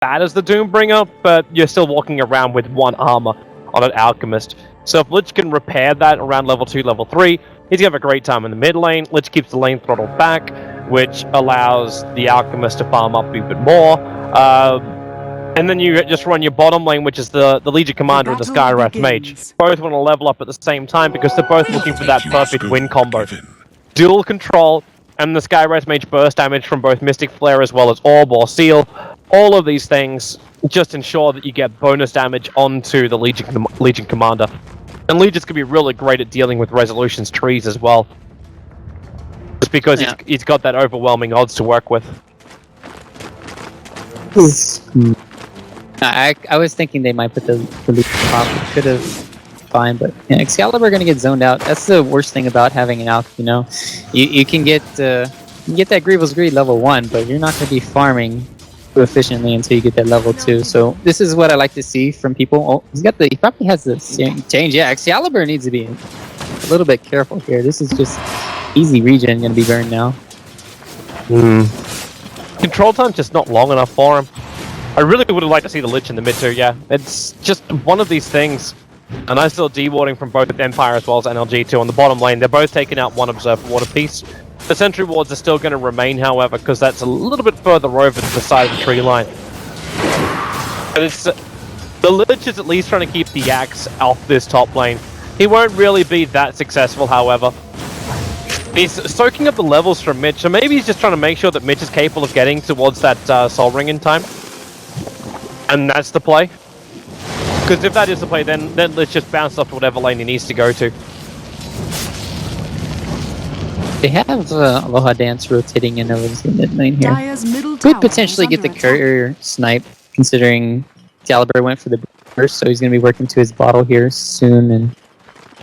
bad as the Doombringer, but you're still walking around with 1 armor on an Alchemist. So if Lich can repair that around level 2, level 3, he's gonna have a great time in the mid lane. Lich keeps the lane throttled back, which allows the Alchemist to farm up a bit more. And then you just run your bottom lane, which is the Legion Commander and the Skywrath Mage. Both want to level up at the same time because they're both looking for that perfect win combo. Dual control, and the Skywrath Mage burst damage from both Mystic Flare as well as Orb or Seal. All of these things just ensure that you get bonus damage onto the Legion Commander. And Legion's can be really great at dealing with Resolution's trees as well. Just because he's got that overwhelming odds to work with. I was thinking they might put the Legion top. It could have fine, but yeah, Excalibur gonna get zoned out. That's the worst thing about having an Alch, you know. You can get that Grievous Greed level 1, but you're not gonna be farming too efficiently until you get that level 2. So this is what I like to see from people. Oh, he probably has the change. Yeah, Excalibur needs to be a little bit careful here. This is just easy regen gonna be burned now. Control time's just not long enough for him. I really would have liked to see the Lich in the mid too, yeah. It's just one of these things. And I saw D-warding from both Empire as well as NLG2 on the bottom lane. They're both taking out 1 Observer Ward apiece. The sentry wards are still going to remain, however, because that's a little bit further over to the side of the tree line. And it's the Lich is at least trying to keep the Axe off this top lane. He won't really be that successful, however. He's soaking up the levels from Mitch, so maybe he's just trying to make sure that Mitch is capable of getting towards that Soul Ring in time. And that's the play. Because if that is the play, then let's just bounce off to whatever lane he needs to go to. They have Aloha Dance rotating in over the mid lane here. Could potentially get the courier snipe, considering Excalibur went for the burst, so he's going to be working to his bottle here soon. And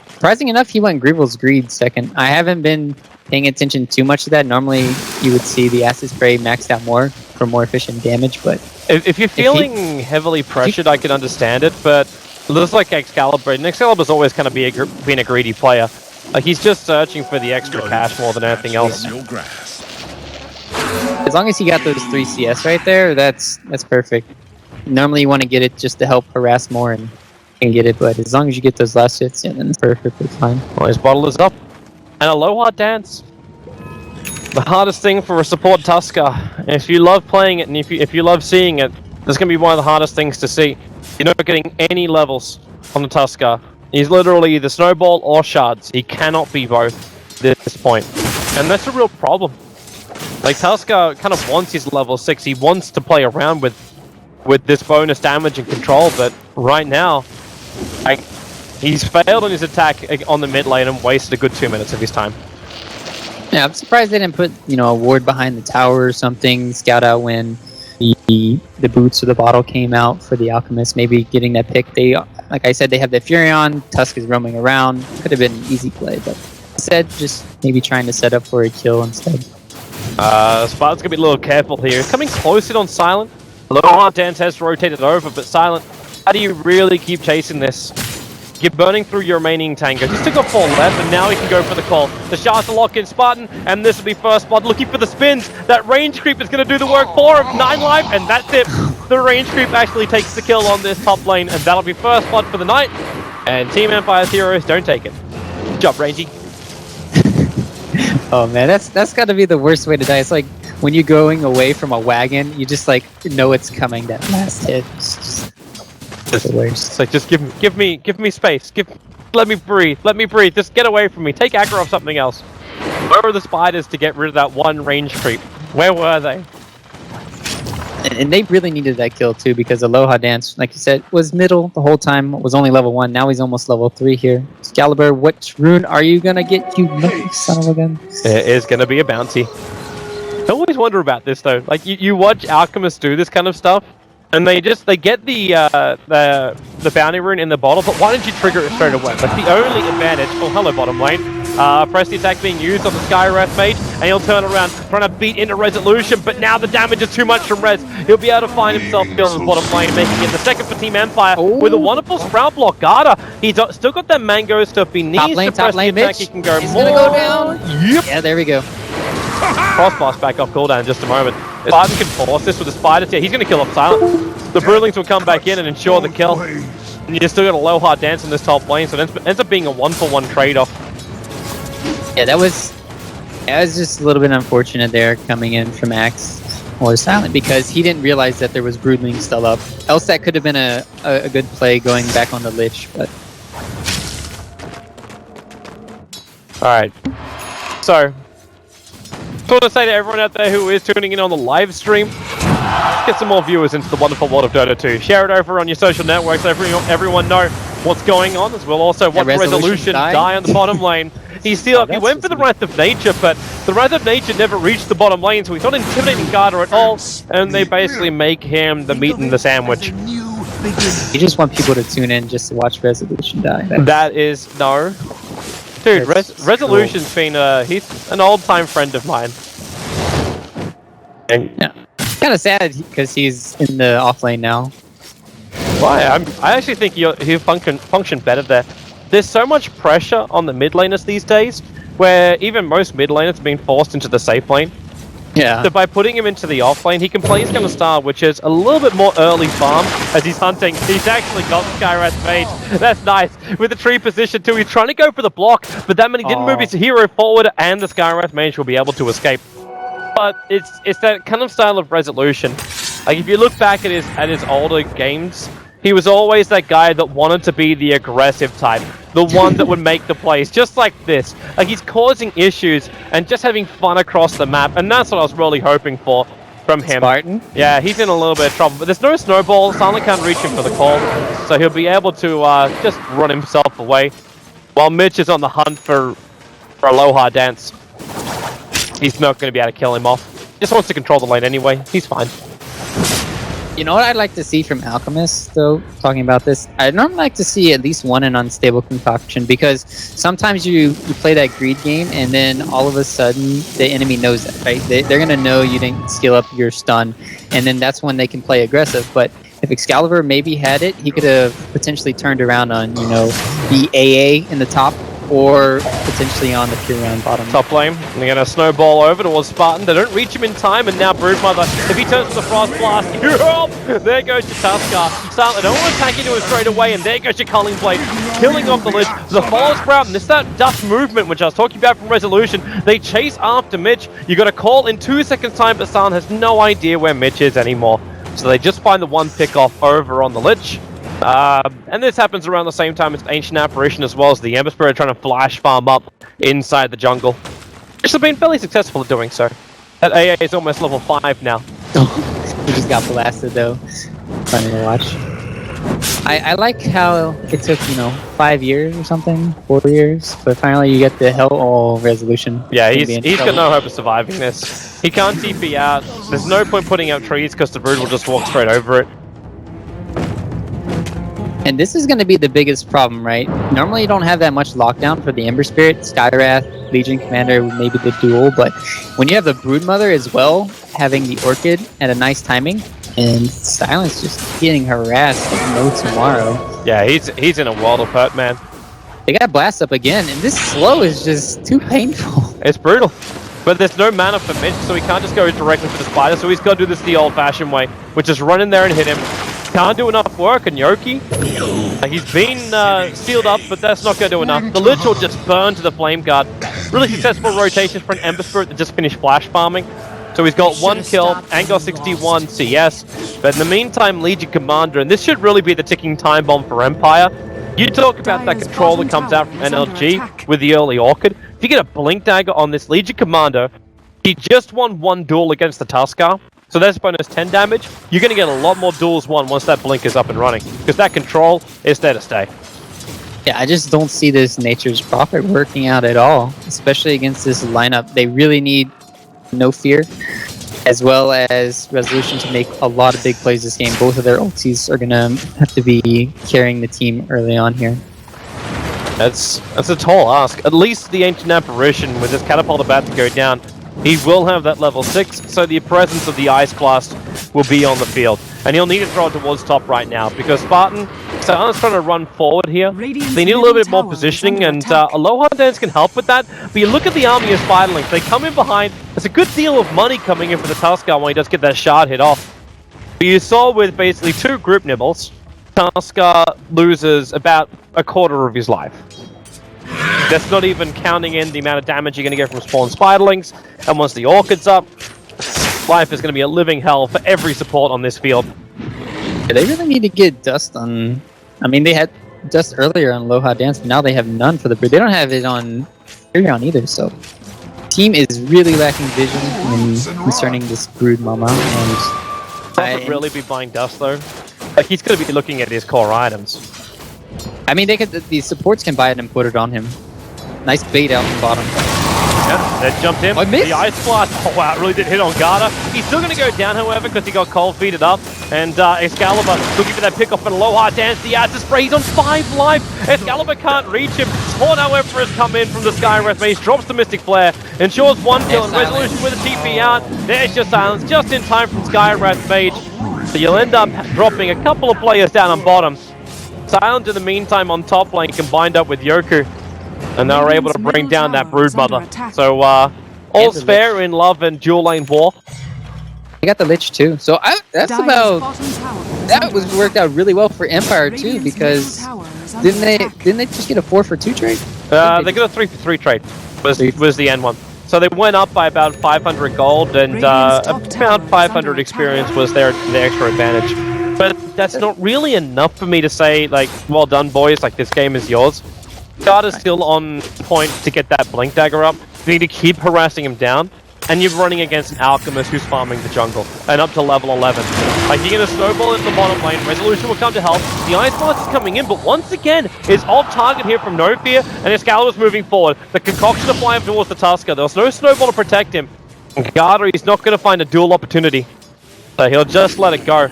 surprising enough, he went Grievous Greed second. I haven't been paying attention too much to that. Normally, you would see the Acid Spray maxed out more for more efficient damage, but if you're feeling heavily pressured, I can understand it, but it looks like Excalibur, and Excalibur's always kind of been a greedy player. Like, he's just searching for the extra cash more than anything else. As long as he got those 3 CS right there, that's perfect. Normally you want to get it just to help harass more and get it, but as long as you get those last hits, yeah, then it's perfectly fine. Well, his bottle is up. And Aloha Dance. The hardest thing for a support Tusker. If you love playing it and if you love seeing it, it's going to be one of the hardest things to see. You're not getting any levels on the Tusker. He's literally either Snowball or Shards. He cannot be both at this point. And that's a real problem. Like, Tusker kind of wants his level 6. He wants to play around with this bonus damage and control, but right now, like, he's failed on his attack on the mid lane and wasted a good 2 minutes of his time. Yeah, I'm surprised they didn't put, a ward behind the tower or something, scout out when the boots or the bottle came out for the Alchemist, maybe getting that pick. They, like I said, they have the Furion, Tusk is roaming around, could have been an easy play, but instead, just maybe trying to set up for a kill instead. Spartan's gonna be a little careful here. He's coming close in on Silent. Aloha Dance has rotated over, but Silent, how do you really keep chasing this? You're burning through your remaining tango. Just took off 4 left, and now he can go for the call. The shards to lock in Spartan, and this will be first blood. Looking for the spins. That range creep is going to do the work for him. 9 life, and that's it. The range creep actually takes the kill on this top lane, and that'll be first blood for the night. And Team Empire's heroes don't take it. Good job, Rangy. Oh man, that's got to be the worst way to die. It's like when you're going away from a wagon, you just like know it's coming. That last hit. It's like, just give me space. Let me breathe. Just get away from me. Take aggro of something else. Where were the spiders to get rid of that one range creep? Where were they? And they really needed that kill too, because Aloha Dance, like you said, was middle the whole time. Was only level 1. Now he's almost level 3 here. Excalibur, what rune are you gonna get? You son of a gun. It is gonna be a bounty. I always wonder about this though. Like, you watch alchemists do this kind of stuff, and they get the bounty rune in the bottle, but why don't you trigger it straight away? That's the only advantage. Oh, hello, bottom lane. Press the attack being used on the Skywrath Mage, and he'll turn around, trying to beat into Resolution, but now the damage is too much from Res. He'll be able to find himself still in the bottom lane, making it the second for Team Empire with a wonderful Sprout block. Garda, he's still got that Mango stuff. He needs to press the attack. He can go He's more. Gonna go down. Yep. Yeah, there we go. Crossblast back off cooldown in just a moment. Spartan can force this with the spiders. Yeah, he's going to kill off Silent. The Broodlings will come back in and ensure the kill. And you still got a low hard dance in this top lane, so it ends up being a 1-for-1 trade-off. Yeah, that was just a little bit unfortunate there coming in from Axe or Silent because he didn't realize that there was Broodling still up. Else that could have been a good play going back on the Lich, but... Alright. So, just want to say to everyone out there who is tuning in on the live stream, let's get some more viewers into the wonderful world of Dota 2. Share it over on your social networks so everyone know what's going on, as well also watch Resolution die on the bottom lane. He went for the Wrath of Nature, but the Wrath of Nature never reached the bottom lane, so he's not intimidating Garda at all, and they basically make him the meat in the sandwich. You just want people to tune in just to watch Resolution die. That is... no. Dude, Resolution's been, he's an old-time friend of mine. Yeah. Kind of sad because he's in the off lane now. Why? I actually think he'll function better there. There's so much pressure on the mid laners these days, where even most mid laners are being forced into the safe lane. Yeah. So by putting him into the off lane, he can play his kind of style, which is a little bit more early farm as he's hunting. He's actually got Skywrath Mage. That's nice. With the tree position too, he's trying to go for the block, but that means he didn't move his hero forward, and the Skywrath Mage will be able to escape. But it's that kind of style of Resolution. Like if you look back at his older games, he was always that guy that wanted to be the aggressive type, the one that would make the plays, just like this. Like he's causing issues and just having fun across the map, and that's what I was really hoping for from him. Spartan? Yeah, he's in a little bit of trouble, but there's no snowball. Silent can't reach him for the call, so he'll be able to just run himself away, while Mitch is on the hunt for a low hard dance. He's not going to be able to kill him off. Just wants to control the lane anyway. He's fine. You know what I'd like to see from Alchemist, though, talking about this? I'd normally like to see at least one an unstable concoction, because sometimes you play that greed game, and then all of a sudden, the enemy knows that, right? They're going to know you didn't skill up your stun, and then that's when they can play aggressive. But if Excalibur maybe had it, he could have potentially turned around on, you know, the AA in the top, or potentially on the pure round bottom. Top lane, and they're going to snowball over towards Spartan. They don't reach him in time, and now Broodmother, if he turns to the Frost Blast, there goes your Tuskar. Silent, they don't want to attack into him straight away, and there goes your Culling Blade, killing off the Lich. The Follow Sprout, and this is that dust movement, which I was talking about from Resolution. They chase after Mitch. You got a call in 2 seconds time, but Silent has no idea where Mitch is anymore. So they just find the one pick off over on the Lich. And this happens around the same time as Ancient Apparition, as well as the Espero trying to flash farm up inside the jungle. Which have been fairly successful at doing so. That AA is almost level 5 now. He just got blasted though. Funny to watch. I like how it took, 5 years or something, 4 years, but finally you get the Hell Resolution. Yeah, he's got no hope of surviving this. He can't TP out. There's no point putting out trees because the Brood will just walk straight over it. And this is going to be the biggest problem, right? Normally you don't have that much lockdown for the Ember Spirit, Skywrath, Legion Commander, maybe the duel, but when you have the Broodmother as well, having the Orchid at a nice timing, and Silence just getting harassed like no tomorrow. Yeah, he's in a world of hurt, man. They got Blast up again, and this slow is just too painful. It's brutal. But there's no mana for Mitch, so he can't just go directly for the spider, so he's got to do this the old-fashioned way, which is run in there and hit him. Can't do enough work, and Yoki, he's been sealed up, but that's not going to do enough. The Lich will just burn to the Flame Guard. Really successful rotation for an Ember Spirit that just finished flash farming. So he's got 1 kill, and got 61 CS. But in the meantime, Legion Commander, and this should really be the ticking time bomb for Empire. You talk about that control that comes out from NLG with the early Orchid. If you get a Blink Dagger on this Legion Commander, he just won 1 duel against the Tuskar. So that's bonus 10 damage. You're going to get a lot more duels won once that Blink is up and running. Because that control is there to stay. Yeah, I just don't see this Nature's Prophet working out at all. Especially against this lineup. They really need No Fear, as well as Resolution to make a lot of big plays this game. Both of their ultis are going to have to be carrying the team early on here. That's a tall ask. At least the Ancient Apparition, with his catapult about to go down, he will have that level 6, so the presence of the Ice Blast will be on the field. And he'll need to throw it towards top right now, because Spartan Silent's trying to run forward here. Radiant's They need a little bit middle more tower is positioning, under and attack. Aloha Dance can help with that. But you look at the army of Spiderlings, they come in behind. There's a good deal of money coming in for the Tusker when he does get that shard hit off. But you saw with basically 2 group nibbles, Tusker loses about a quarter of his life. That's not even counting in the amount of damage you're going to get from spawn Spiderlings. And once the Orchid's up, life is going to be a living hell for every support on this field. Yeah, they really need to get Dust on... I mean, they had Dust earlier on Aloha Dance, but now they have none for the Brood. They don't have it on Furion either, so... Team is really lacking vision concerning this Brood Mama, and... Doesn't really be buying Dust, though. Like, he's going to be looking at his core items. I mean, they could. The supports can buy it and put it on him. Nice bait out the bottom. Yeah, that jumped in. I missed. The Ice Blast. Oh wow, it really did hit on Garda. He's still going to go down, however, because he got cold feeded up. And Excalibur looking for that pickoff, but Aloha Dance, the acid spray. He's on 5 life. Excalibur can't reach him. Spawn, however, has come in from the Sky Wrath Mage, drops the Mystic Flare, ensures 1 kill, and Resolution with a TP out. There's your silence, just in time from Sky Wrath Mage. So you'll end up dropping a couple of players down on bottom. Silent in the meantime on top lane combined up with Yoku, and they were able to bring down that Brood Mother. So all's fair in love and dual lane war. They got the Lich too, so that's about... That was worked out really well for Empire too, because didn't they just get a 4 for 2 trade? They got a 3 for 3 trade. Was the end one. So they went up by about 500 gold, and about 500 experience was their extra advantage. But that's not really enough for me to say, like, well done, boys, like, this game is yours. Garda's still on point to get that Blink Dagger up. You need to keep harassing him down, and you're running against an Alchemist who's farming the jungle, and up to level 11. Like, you're going to snowball into the bottom lane, Resolution will come to help, the Ice Blast is coming in, but once again, it's on target here from No Fear, and Excalibur's moving forward. The concoction to fly him towards the Tusker, there's no snowball to protect him. And Garda, he's not going to find a dual opportunity, so he'll just let it go.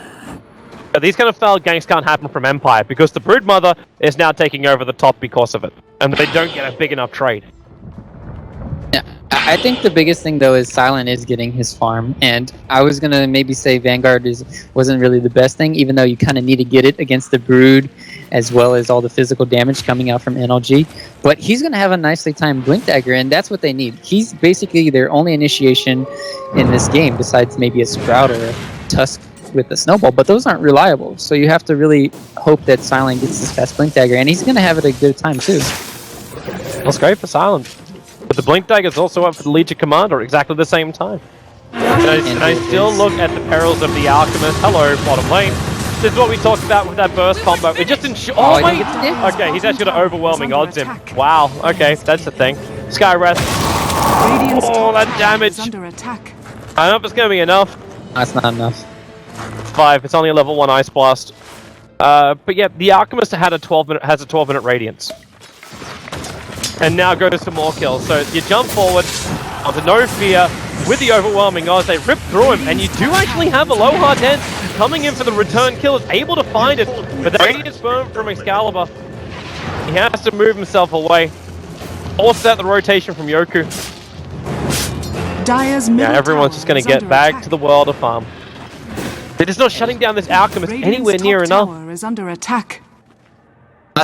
But these kind of failed ganks can't happen from Empire, because the Brood Mother is now taking over the top because of it, and they don't get a big enough trade. Yeah, I think the biggest thing though is Silent is getting his farm, and I was gonna maybe say Vanguard wasn't really the best thing, even though you kind of need to get it against the Brood, as well as all the physical damage coming out from NLG. But he's gonna have a nicely timed Blink Dagger, and that's what they need. He's basically their only initiation in this game, besides maybe a Sprout or a Tusk with the Snowball, but those aren't reliable. So you have to really hope that Silent gets this fast Blink Dagger, and he's gonna have it a good time too. That's great for Silent. But the Blink Dagger is also up for the Legion Commander at exactly the same time. And I still look at the perils of the Alchemist. Hello, bottom lane. This is what we talked about with that burst combo. It just ensures... Oh, wait! Okay, he's actually got overwhelming odds him. Wow, okay, that's the thing. Sky Wrath. Oh, that damage. I don't know if it's going to be enough. That's not enough. 5, it's only a level 1 Ice Blast. But yeah, the Alchemist has a 12-minute Radiance. And now goes to more kills. So you jump forward onto No Fear with the overwhelming odds. They rip through him, and you do actually have Aloha Dance coming in for the return kill. Is able to find it, but the Radiance burn from Excalibur. He has to move himself away. Forces out the rotation from Yoku. Yeah, everyone's just going to get back to the world of farm. They're just not shutting down this Alchemist anywhere near enough. I'm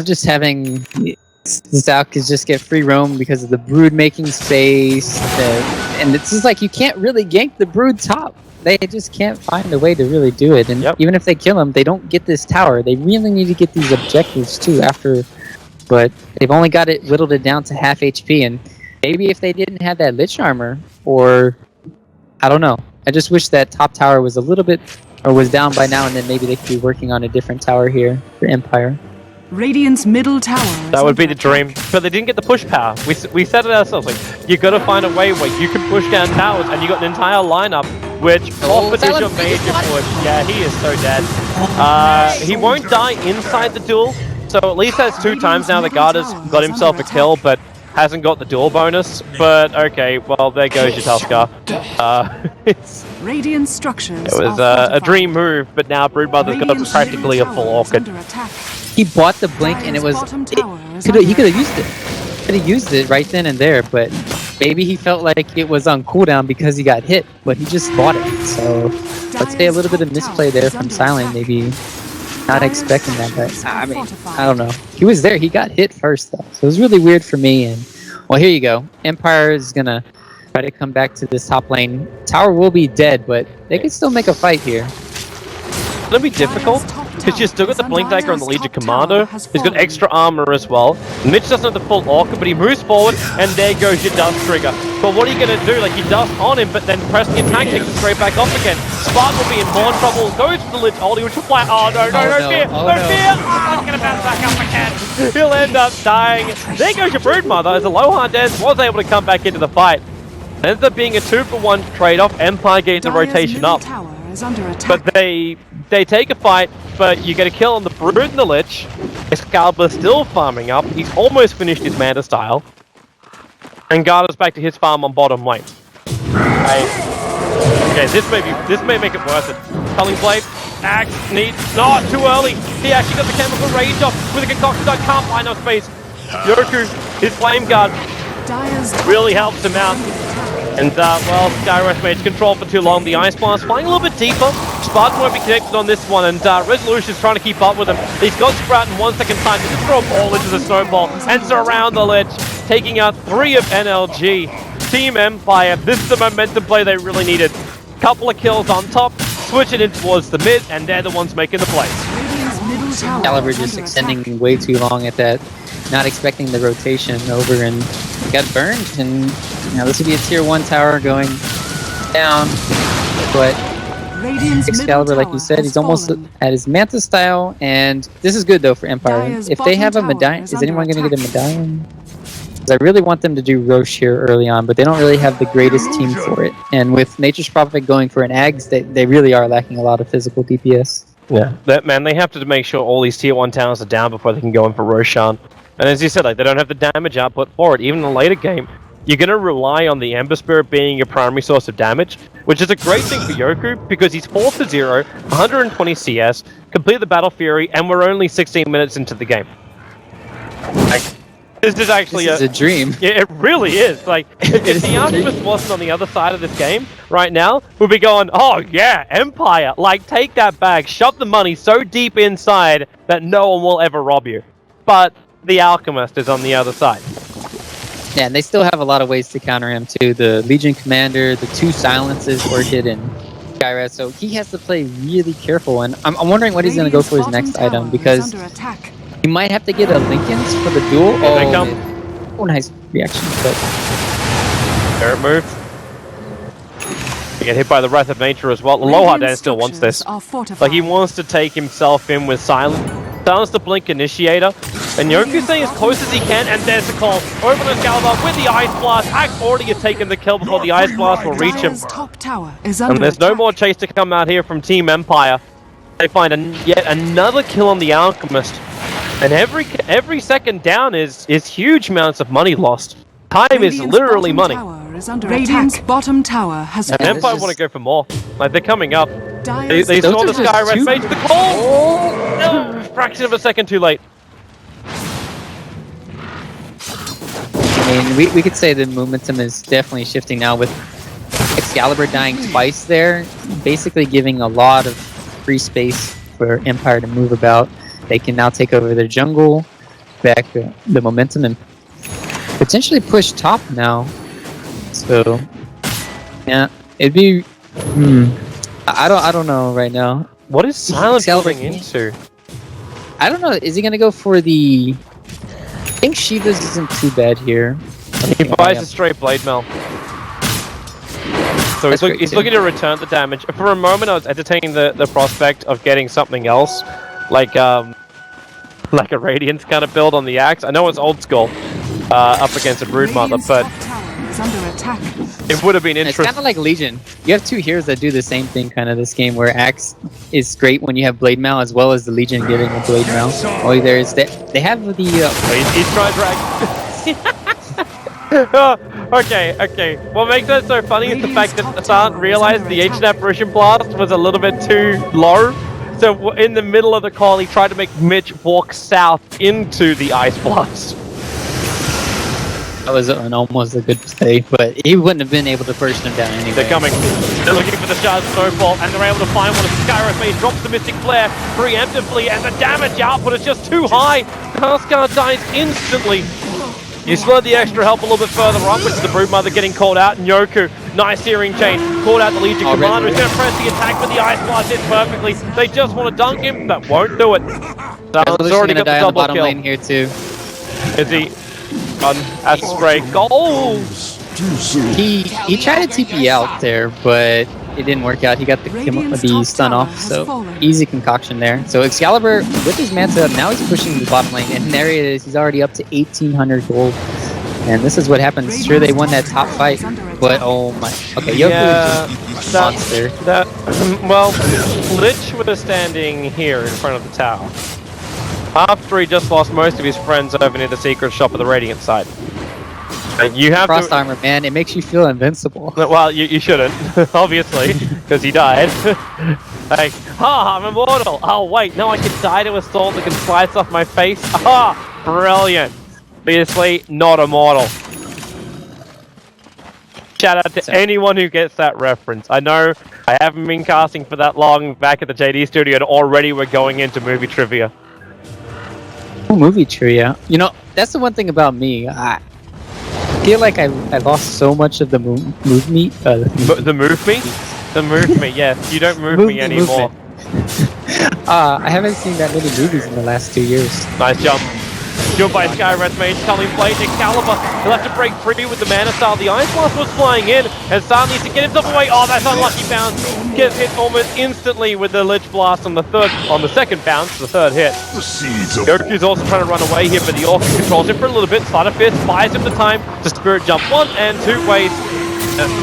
just having this Alchemist just get free roam because of the Brood making space, and it's just like you can't really gank the Brood top. They just can't find a way to really do it, and even if they kill him, they don't get this tower. They really need to get these objectives too after, but they've only got it whittled it down to half HP, and maybe if they didn't have that Lich Armor, or I don't know. I just wish that top tower was a little bit, or was down by now, and then maybe they could be working on a different tower here for Empire. Radiant's middle tower. That would be the dream, but they didn't get the push power. We said it ourselves, like, you gotta find a way where you can push down towers, and you got an entire lineup, which offers your major push. Yeah, he is so dead. He won't die inside the duel, so at least that's 2 times now the Garda's got himself a kill, but hasn't got the duel bonus. But okay, well, there goes your Tusker. Radiant structures. It was a dream move, but now Broodmother's got practically a full Orchid. He bought the blink, and it was he could have used it. Could have used it right then and there, but maybe he felt like it was on cooldown because he got hit, but he just bought it. So let's say a little bit of misplay there from Silent, maybe Not expecting that, but I mean, I don't know. He was there. He got hit first, though. So it was really weird for me. And, well, here you go. Empire is going to try to come back to this top lane. Tower will be dead, but they can still make a fight here. It's going to be difficult, because you still got the Blink Dagger on the Legion Commander. He's got extra armor as well. Mitch doesn't have the full Orca, but he moves forward, and there goes your Dust Trigger. But what are you going to do? Like, you Dust on him, but then press the attack, takes him straight back off again. Spark will be in more trouble, goes for the Lich ulti, which will fly. Oh no, no fear! No fear! Oh, he's going to bounce back up again. He'll end up dying. There goes your Broodmother, as Aloha Dance was able to come back into the fight. It ends up being a 2-for-1 trade-off. Empire getting the rotation up. But they take a fight, but you get a kill on the Brood and the Lich. Excalibur still farming up. He's almost finished his Manta style. And Garda's back to his farm on bottom lane. Okay, this may make it worth it. Culling Blade, Axe, needs, not too early. He actually got the chemical rage off with a concoction that can't find no space. Yoku, his Flame Guard, really helps him out. And, well, Skyrush Mage control for too long. The Ice Blast flying a little bit deeper. Spartan won't be connected on this one, and Resolution's trying to keep up with him. He's got Sprout in 1 second time. Just throw a ball into the snowball and surround the Lich, taking out 3 of NLG. Team Empire, this is the momentum play they really needed. Couple of kills on top, switch it in towards the mid, and they're the ones making the plays. Caliber just extending way too long at that. Not expecting the rotation over and got burned, and now this would be a tier 1 tower going down, but Excalibur, like you said, he's almost at his Manta style, and this is good though for Empire. If they have a medallion, is anyone going to get a medallion? Because I really want them to do Roche here early on, but they don't really have the greatest team for it, and with Nature's Prophet going for an Ags, they really are lacking a lot of physical DPS. Yeah, they have to make sure all these tier 1 towers are down before they can go in for Roshan. And as you said, like, they don't have the damage output for it. Even in the later game, you're going to rely on the Ember Spirit being your primary source of damage, which is a great thing for Yoku, because he's 4-0, 120 CS, complete the Battle Fury, and we're only 16 minutes into the game. Like, this is actually a dream. Yeah, it really is. Like, if the Alchemist wasn't on the other side of this game right now, we'd be going, oh yeah, Empire, like, take that bag, shove the money so deep inside that no one will ever rob you. But the Alchemist is on the other side. Yeah, and they still have a lot of ways to counter him too. The Legion Commander, the 2 silences, Orchid and Skyrat, so he has to play really careful, and I'm wondering what he's going to go for his next item, because he might have to get a Linken's for the duel. Oh, nice reaction. But there it moves. You get hit by the Wrath of Nature as well. Aloha Dan still wants this. Like, he wants to take himself in with Silence. Silence the Blink Initiator. And Yoku's staying as close as he can, and there's the call. Over to Excalibur with the Ice Blast. Axe already has taken the kill before the Ice Blast will reach him. And there's no more chase to come out here from Team Empire. They find yet another kill on the Alchemist. And every second down is huge amounts of money lost. Time is literally money. Radiant's bottom tower has And Empire want to go for more. Like, they're coming up. They saw the Skyrat face the call! No, fraction of a second too late. I mean, we could say the momentum is definitely shifting now with Excalibur dying twice there, basically giving a lot of free space for Empire to move about. They can now take over their jungle, back the momentum, and potentially push top now. So, yeah, it'd be. I don't know right now. What is Silence going into? I don't know. Is he gonna go for the? I think Shiva's isn't too bad here. He buys a straight Blade Mail. So he's looking to return the damage. For a moment, I was entertaining the prospect of getting something else, like a Radiance kind of build on the Axe. I know it's old school, up against a Broodmother, but it would have been interesting. It's kind of like Legion. You have 2 heroes that do the same thing kind of this game, where Axe is great when you have Blade Mail, as well as the Legion getting a Blade Mail. Oh, there's that. They have the. He's trying drag. Okay. What makes that so funny is the fact that Asant realized the Ancient Apparition Blast was a little bit too low. So in the middle of the call, he tried to make Mitch walk south into the Ice Blast. That was almost a good play, but he wouldn't have been able to burst him down anyway. They're coming. They're looking for the shard snowfall, and they're able to find one of the Skyros Maze, drops the Mystic Flare preemptively, and the damage output is just too high. Kaskar dies instantly. You slowed the extra help a little bit further on, which is the Broodmother getting called out, and Yoku, nice searing chain, called out the Legion Commander, who's going to press the attack, but the Ice Blast hits perfectly. They just want to dunk him, that won't do it. He's already got the double bottom kill. lane here too. Is he? As a stray goal. He tried to TP out there, but it didn't work out. He got the stun off, so easy concoction there. So Excalibur with his Manta up, now he's pushing the bottom lane, and there he is. He's already up to 1,800 gold. And this is what happens. Sure, they won that top fight, but oh my. Okay, Yoku is just a monster. Well, Lich was standing here in front of the tower after he just lost most of his friends over near the secret shop of the Radiant side. You have Frost armor, man. It makes you feel invincible. Well, you shouldn't, obviously, because he died. Like, I'm immortal. Oh wait, no, I can die to a sword that can slice off my face. Brilliant. Obviously, not immortal. Shout out to anyone who gets that reference. I know I haven't been casting for that long back at the JD studio, and already we're going into movie trivia. Movie trivia. You know, that's the one thing about me. I feel like I lost so much of the move me. The move me? The move me, yes. You don't move me anymore. I haven't seen that many movies in the last 2 years. Nice jump. Good by Skyros Mage, Culling Blade, Excalibur. He'll have to break free with the Mana Style. The Ice Blast was flying in, and Star needs to get himself away. Oh, that's unlucky bounce. Gets hit almost instantly with the Lich Blast on the second bounce, the third hit. Yoku's also trying to run away here, but the Orc controls him for a little bit. Slider Fist buys him the time to Spirit Jump 1 and 2 ways.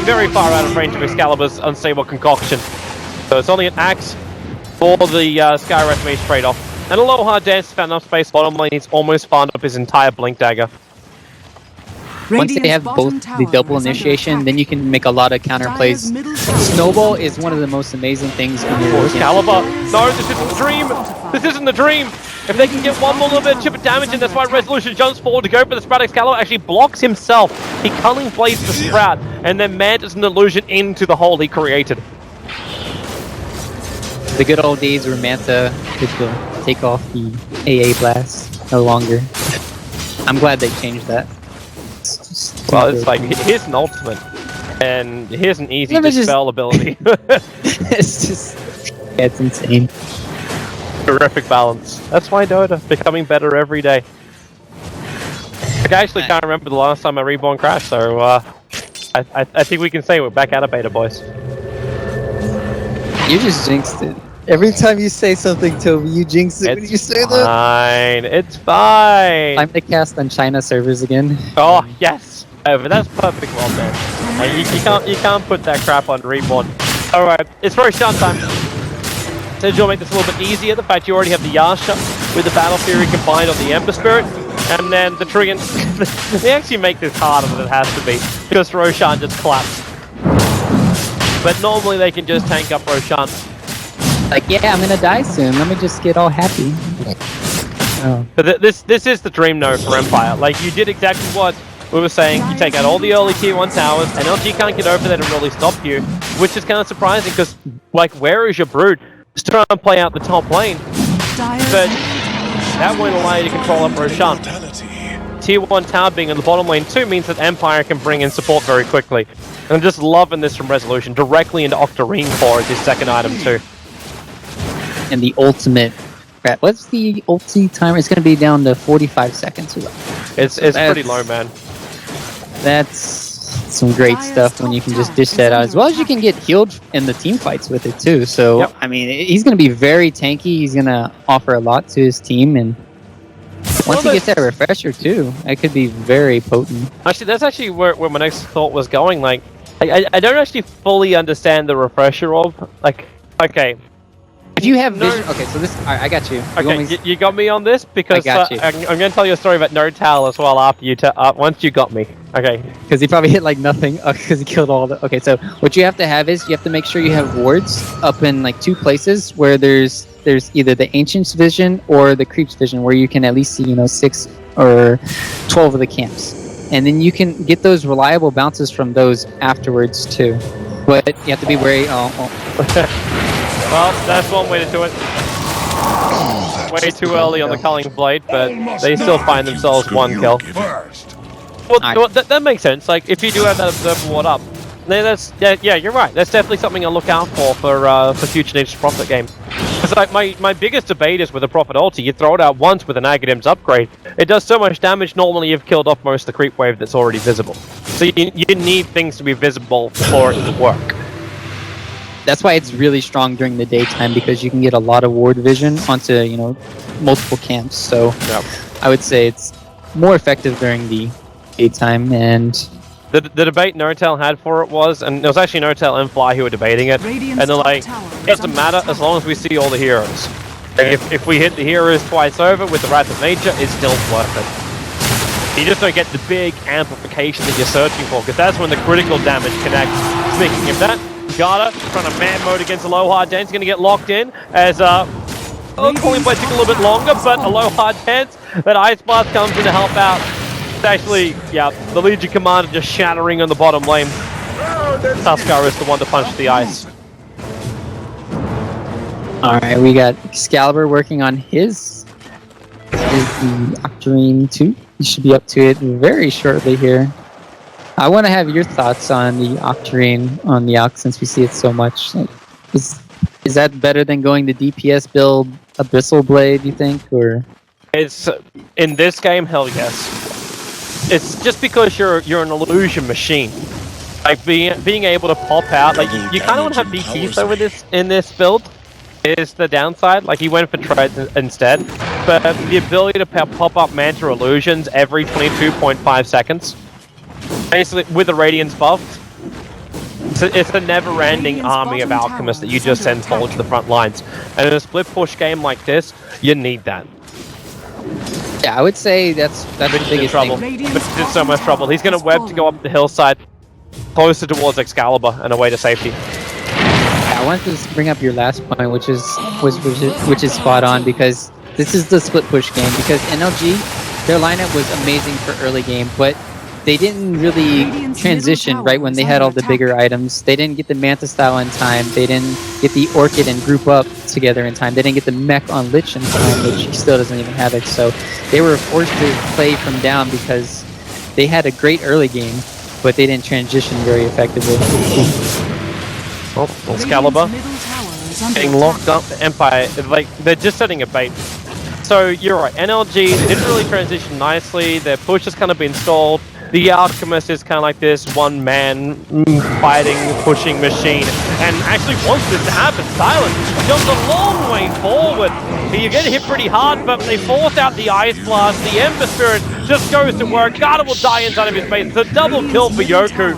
Very far out of range of Excalibur's unstable concoction. So it's only an axe for the Skyros Mage trade-off. And Aloha Dance found enough space bottom lane, he's almost farmed up his entire Blink Dagger. Once they have both the double initiation, then you can make a lot of counter plays. Snowball is one of the most amazing things when you're Excalibur. No, this isn't the dream! This isn't the dream! If they can get one more little bit of chip of damage in, that's why Resolution jumps forward to go for the Sprout. Excalibur actually blocks himself. He Culling Blades the Sprout, and then mantis an illusion into the hole he created. The good old days where Manta could take off the AA blast. No longer. I'm glad they changed that. Well, it's like, here's an ultimate, and here's an easy dispel ability. It's just... Yeah, it's insane. Terrific balance. That's why Dota, becoming better every day. I actually can't remember the last time a Reborn crashed, so I think we can say we're back out of beta, boys. You just jinxed it. Every time you say something, Toby, you jinx it when you say that. Fine. It's fine. Time to cast on China servers again. Oh yes, but that's perfect. Well done. You can't put that crap on Reborn. All right, it's Roshan time. So you'll make this a little bit easier. The fact you already have the Yasha with the Battle Fury combined on the Ember Spirit, and then the Trigon. They actually make this harder than it has to be because Roshan just claps. But normally they can just tank up Roshan. Like, yeah, I'm gonna die soon. Let me just get all happy. Oh. But this is the dream note for Empire. Like, you did exactly what we were saying. You take out all the early tier 1 towers, and LG can't get over there to really stop you, which is kind of surprising because, like, where is your Brood? Just trying to play out the top lane, but that won't allow you to control up Roshan. Tier 1 tower being in the bottom lane too means that Empire can bring in support very quickly. And I'm just loving this from Resolution, directly into Octarine Core as his second item too. And the ultimate... What's the ulti timer? It's going to be down to 45 seconds. It's pretty low, man. That's some great stuff when you can just dish that out. As well as you can get healed in the team fights with it too. So, yep. I mean, he's going to be very tanky. He's going to offer a lot to his team. And once he gets that refresher too, that could be very potent. Actually, that's actually where my next thought was going. Like, I don't actually fully understand the refresher of, like, okay. If you have vision, okay, so this, I got you. Okay, you got me on this because I'm going to tell you a story about No Tal as well after you, once you got me. Okay. Because he probably hit like nothing because he killed all the. Okay, so what you have to have is you have to make sure you have wards up in like 2 places where there's either the Ancient's vision or the Creep's vision, where you can at least see 6 or 12 of the camps. and then you can get those reliable bounces from those afterwards too. But you have to be wary. Oh. Well, that's one way to do it. Way too early on the culling blade, but they still find themselves one kill. Well, that makes sense. Like, if you do have that observer ward up, then yeah, you're right. That's definitely something to look out for future Nature's Prophet games. Because like my biggest debate is with a Prophet ulti, you throw it out once with an Agadim's upgrade. It does so much damage. Normally, you've killed off most of the creep wave that's already visible. So you need things to be visible for it to work. That's why it's really strong during the daytime, because you can get a lot of ward vision onto, you know, multiple camps. So yep. I would say it's more effective during the daytime. And the debate Notel had for it was, and it was actually Notel and Fly who were debating it, and they're like, it doesn't matter as long as we see all the heroes. If we hit the heroes twice over with the Wrath of Nature, it's still worth it. You just don't get the big amplification that you're searching for, because that's when the critical damage connects. Speaking of that, Gata trying to man mode against Aloha Dance, going to get locked in as Calling Blade took a little bit longer, but Aloha Dance, that Ice Blast comes in to help out. It's actually, yeah, the Legion Commander just shattering on the bottom lane. Tuskar is the one to punch the ice. Alright, we got Excalibur working on his the Octarine 2. He should be up to it very shortly here. I want to have your thoughts on the Octarine on the Oct, since we see it so much. Like, is that better than going the DPS build Abyssal Blade, you think? Or it's in this game, hell yes. It's just because you're an illusion machine. Like being able to pop out, like you kind of want to have BTs though with this in this build. Is the downside. Like he went for treads instead, but the ability to pop up Manta illusions every 22.5 seconds. Basically, with the Radiance buffed, it's a never-ending army of alchemists that you just send forward to the front lines. And in a split-push game like this, you need that. yeah, I would say that's the biggest trouble. thing. But in so much trouble. He's going to web to go up the hillside, closer towards Excalibur, and away to safety. I wanted to bring up your last point, which is spot on, because this is the split-push game. Because NLG, their lineup was amazing for early game, but they didn't really transition right when they had all the bigger items. They didn't get the Manta style in time. They didn't get the Orchid and group up together in time. They didn't get the mech on Lich in time, which he still doesn't even have it. So they were forced to play from down because they had a great early game, but they didn't transition very effectively. Oh, Excalibur getting locked up. Empire, like they're just setting a bait. So you're right, NLG didn't really transition nicely. Their push has kind of been stalled. The Alchemist is kind of like this one-man fighting, pushing machine. And actually, once this happens, Silence jumps a long way forward. You get hit pretty hard, but they force out the Ice Blast. The Ember Spirit just goes to work. Gata will die inside of his base. It's a double kill for Yoku.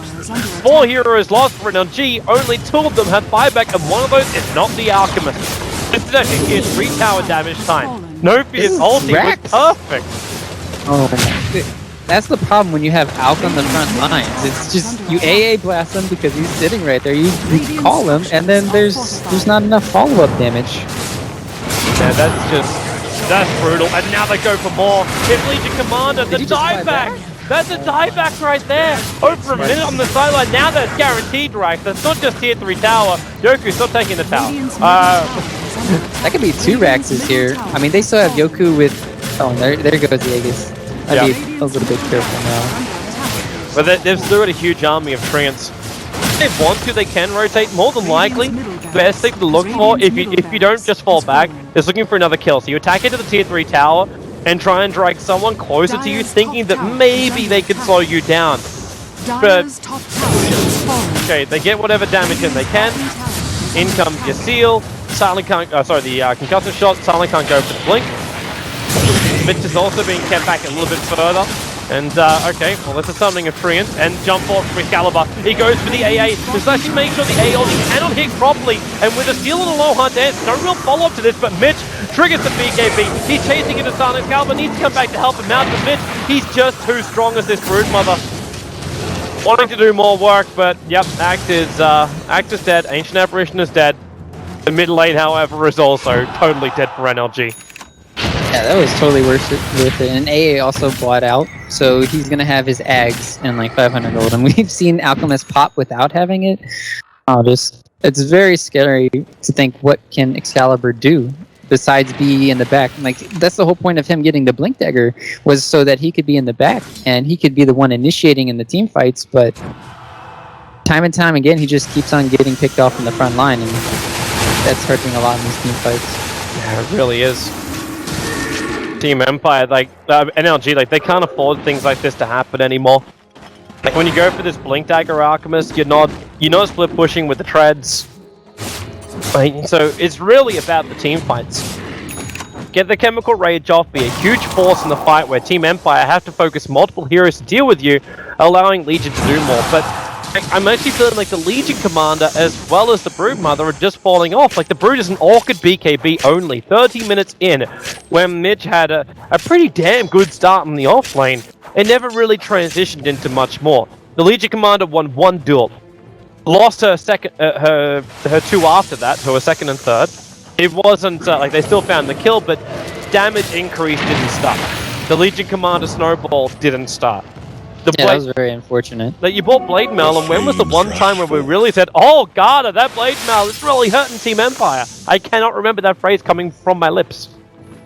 4 heroes lost for NLG. Only 2 of them have buyback, and one of those is not the Alchemist. This is actually his 3 tower damage time. No Fear's ulti was perfect. Oh, that's the problem when you have Alk on the front lines. It's just you AA blast him because he's sitting right there. You call him, and then there's not enough follow-up damage. Yeah, that's brutal. And now they go for more. Hit Legion Commander, the dive back. That's a dive back right there. Over a minute on the sideline. Now that's guaranteed, right? That's not just tier 3 tower. Yoku's not taking the tower. That could be 2 Raxes here. I mean, they still have Yoku with. Oh, there goes the Aegis. I'd be a little bit careful now. But they've still got a huge army of Treants. If they want to, they can rotate. More than likely, the best thing to look for, if you don't just fall back, is looking for another kill. So you attack into the tier 3 tower and try and drag someone closer to you, thinking that maybe they could slow you down. But okay, they get whatever damage in they can. In comes your seal. Silent can't. The concussive shot. Silent can't go for the blink. Mitch is also being kept back a little bit further. And, okay, well, this is summoning a Treant, and jump forward from Excalibur. He goes for the AA, just actually make sure the AA cannot hit properly. And with a steal and a Aloha Dance, no real follow-up to this, but Mitch triggers the BKB. He's chasing into Silent. Excalibur needs to come back to help him out, but Mitch, he's just too strong as this Broodmother. Wanting to do more work, but, yep, Act is dead. Ancient Apparition is dead. The mid lane, however, is also totally dead for NLG. Yeah, that was totally worth it. And AA also bought out, so he's gonna have his Ags and like 500 gold. And we've seen Alchemist pop without having it. It's very scary to think what can Excalibur do besides be in the back. Like that's the whole point of him getting the Blink Dagger, was so that he could be in the back and he could be the one initiating in the team fights. But time and time again, he just keeps on getting picked off in the front line, and that's hurting a lot in these team fights. Yeah, it really is. Team Empire, like NLG, like they can't afford things like this to happen anymore. Like when you go for this Blink Dagger Alchemist, you're not split pushing with the treads. Like, so it's really about the team fights. Get the Chemical Rage off, be a huge force in the fight where Team Empire have to focus multiple heroes to deal with you, allowing Legion to do more. But I'm actually feeling like the Legion Commander as well as the Broodmother are just falling off. Like the Brood is an awkward BKB only, 30 minutes in, when Mitch had a pretty damn good start in the off lane. It never really transitioned into much more. The Legion Commander won one duel, lost her second, her two after that, to her second and third. It wasn't like they still found the kill, but damage increase didn't start. The Legion Commander snowball didn't start. That was very unfortunate. Like you bought Blade Mail, and when was the one time where we really said, "Oh God, that Blade Mail is really hurting Team Empire"? I cannot remember that phrase coming from my lips.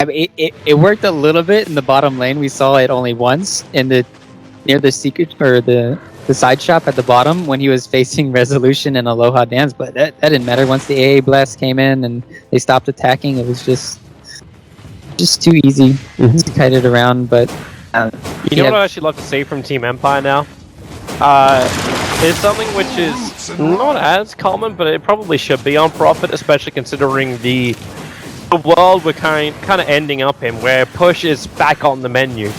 I mean, it worked a little bit in the bottom lane. We saw it only once in near the secret or the side shop at the bottom when he was facing Resolution and Aloha Dance, but that didn't matter. Once the AA blast came in and they stopped attacking, it was just too easy to kite it around. But you know what I'd actually love to see from Team Empire now? Is something which is not as common, but it probably should be on Profit, especially considering the world we're kind of ending up in, where push is back on the menu.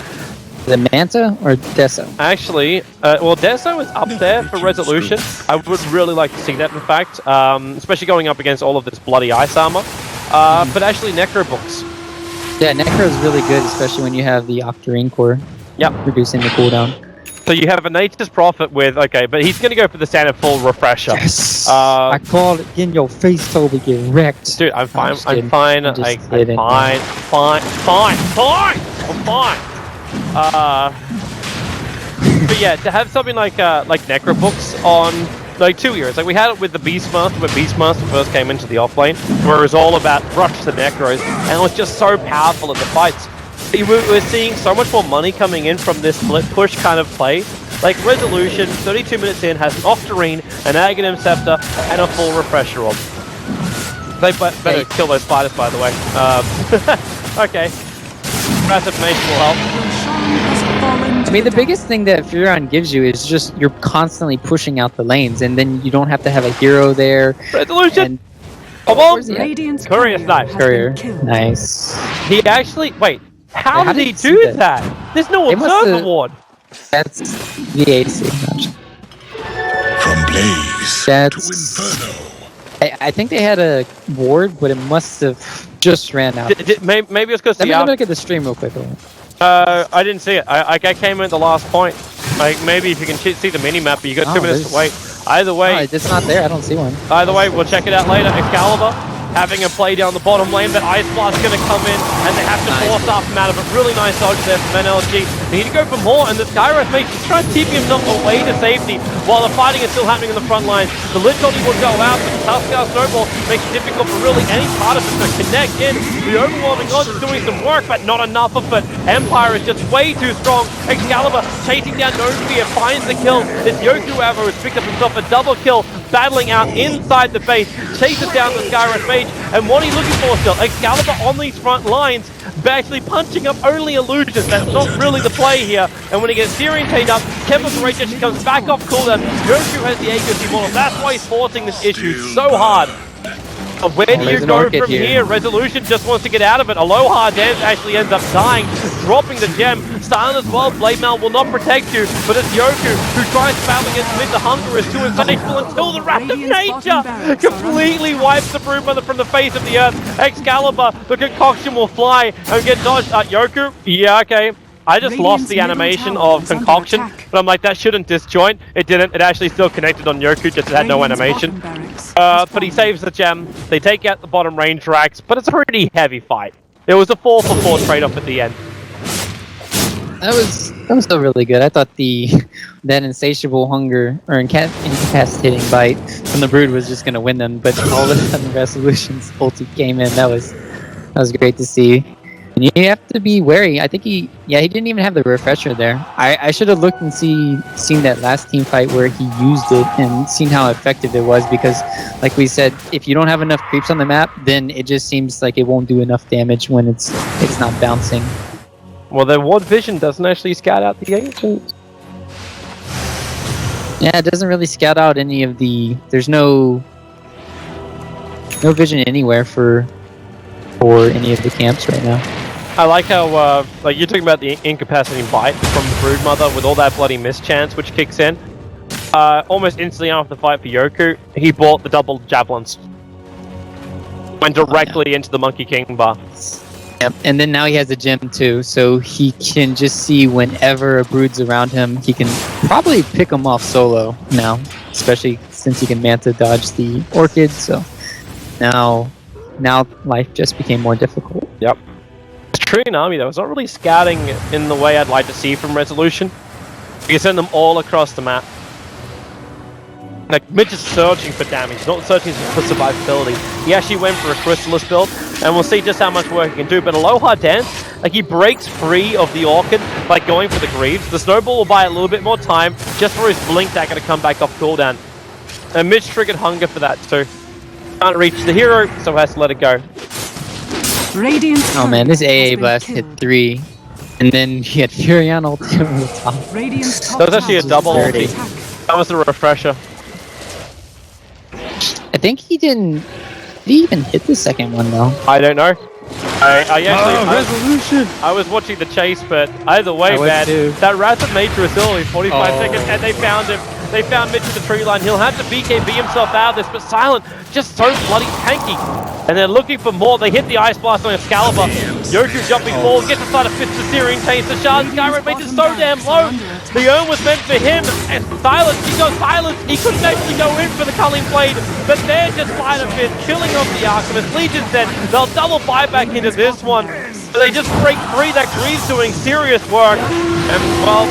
The Manta or Deso? Actually, well, Deso is up there for Resolution. I would really like to see that, in fact, especially going up against all of this bloody ice armor. But actually, Necro books. Yeah, Necro is really good, especially when you have the Octarine core. Yep. Reducing the cooldown. So you have a Nature's Prophet with, okay, but he's going to go for the standard full refresher. Yes! I called it in your face, Toby, get wrecked. Dude, I'm fine, I'm fine, I'm fine. But yeah, to have something like Necro books on like 2 years, like we had it with the Beastmaster when Beastmaster first came into the offlane, where it was all about rush the Necros, and it was just so powerful in the fights. We're seeing so much more money coming in from this split push kind of play. Like Resolution, 32 minutes in, has an Octarine, an Aghanim Scepter, and a full refresher on. They better kill those spiders, by the way. Okay. Transformation will help. I mean, the biggest thing that Furon gives you is just you're constantly pushing out the lanes, and then you don't have to have a hero there. Resolution! Come on! Courier snipe. Courier. Nice. He actually... Wait. How did he do that? There's no observer ward. That's the AC. From Blaze to Inferno. I think they had a ward, but it must have just ran out. Maybe it's because Let me look at the stream real quick. I didn't see it. I came in at the last point. Like, maybe if you can see the mini-map, but you got 2 minutes to wait. Either way... it's not there. I don't see one. Either way, we'll check it out later. Excalibur having a play down the bottom lane, but Ice Blast's going to come in, and they have to force up him out of it. Really nice dodge there from NLG. They need to go for more, and the Skywrath mate is trying to keep himself away to safety while the fighting is still happening in the front line. The Lich Ulti will go out, but the Tuskar Snowball makes it difficult for really any part of it to connect in. The Overwhelming Odds is doing some work, but not enough of it. Empire is just way too strong. Excalibur chasing down Nosphere, finds the kill. This Yoku, however, has picked up himself a double kill, battling out inside the base, chases down the Skywrath Mage, and what he's looking for still, Excalibur on these front lines, actually punching up only illusions. That's not really the play here. And when he gets Syrian chained up, Chemical Rage actually comes back off cooldown. Yoku has the accuracy model. That's why he's forcing this issue so hard. Where do you go from here? Resolution just wants to get out of it. Aloha Dance actually ends up dying, dropping the gem. Silent as well, Blade Mail will not protect you, but it's Yoku who tries to battle against mid. The hunger is too insatiable until the Wrath of Nature completely wipes the Broodmother from the face of the earth. Excalibur, the concoction will fly and get dodged. Yoku? Yeah, okay. I just lost the animation of Concoction, but I'm like, that shouldn't disjoint. It didn't. It actually still connected on Yoku, just it had no animation. But he saves the gem. They take out the bottom range racks, but it's a pretty heavy fight. It was a 4-for-4 trade-off at the end. That was still really good. I thought that insatiable hunger or incapacitating bite from the Brood was just gonna win them, but all of a sudden Resolution's ulti came in. That was great to see. And you have to be wary. I think he didn't even have the refresher there. I should have looked and seen that last team fight where he used it and seen how effective it was, because like we said, if you don't have enough creeps on the map, then it just seems like it won't do enough damage when it's not bouncing. Well, then Ward Vision doesn't actually scout out the Ancients. Yeah, it doesn't really scout out any of the... There's no vision anywhere for any of the camps right now. I like how, like, you're talking about the incapacitating bite from the Broodmother with all that bloody mischance which kicks in. Almost instantly after the fight for Yoku, he bought the double javelins. Went directly into the Monkey King bar. Yep, and then now he has a gem too, so he can just see whenever a Brood's around him, he can probably pick him off solo now, especially since he can Manta dodge the Orchid, so now life just became more difficult. Yep. Korean army though, it's not really scouting in the way I'd like to see from Resolution. You can send them all across the map. Like, Mitch is searching for damage, not searching for survivability. He actually went for a Chrysalis build, and we'll see just how much work he can do. But Aloha Dance, like, he breaks free of the Orchid by going for the Greaves. The Snowball will buy a little bit more time just for his Blink Dagger to come back off cooldown. And Mitch triggered Hunger for that too. Can't reach the hero, so has to let it go. Oh man, this AA blast hit 3, and then he had Furion ulti over the top. That was actually a double ulti. That was a refresher. I think he didn't... Did he even hit the second one though? I don't know. Resolution! I was watching the chase, but either way, man, that Wrath of Nature was still only 45 seconds, and they found him. They found Mitch at the tree line. He'll have to BKB himself out of this, but Silent just so bloody tanky. And they're looking for more. They hit the Ice Blast on Excalibur. Yoku jumping forward, gets inside a fist to Searing, taints the shard. Skyrim made it so damn low. The urn was meant for him, and Silence, he got Silence. He couldn't actually go in for the Culling Blade, but they're just Flight of Fist, killing off the Alchemist. Legion said they'll double buyback into this one. But they just break free. That Greaves doing serious work. And, well,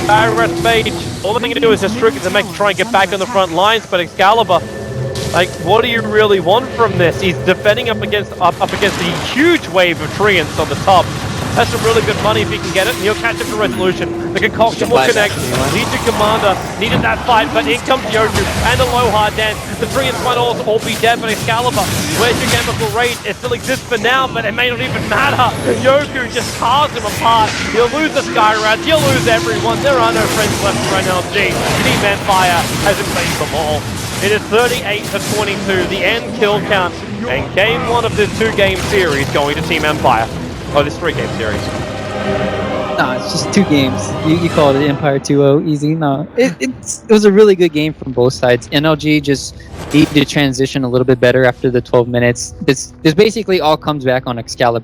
Arrest Mage, all they're going to do is just trigger to try and get back on the front lines, but Excalibur, like, what do you really want from this? He's defending up against the huge wave of Treants on the top. That's some really good money if he can get it, and he'll catch up to Resolution. The concoction will connect. Legion Commander needed that fight, but in comes Yoku and Aloha Dance. The Treants might all be dead, but Excalibur, where's your Chemical Rage? It still exists for now, but it may not even matter. Yoku just carves him apart. He'll lose the Skyrats, he'll lose everyone. There are no friends left for NLG. Team Empire has invaded them all. It is 38-22, the end kill count, and game 1 of this 2-game series going to Team Empire. Oh, this 3-game series. No, it's just 2 games. You called it Empire 2-0, easy. No, it was a really good game from both sides. NLG just needed to transition a little bit better after the 12 minutes. This basically all comes back on Excalibur.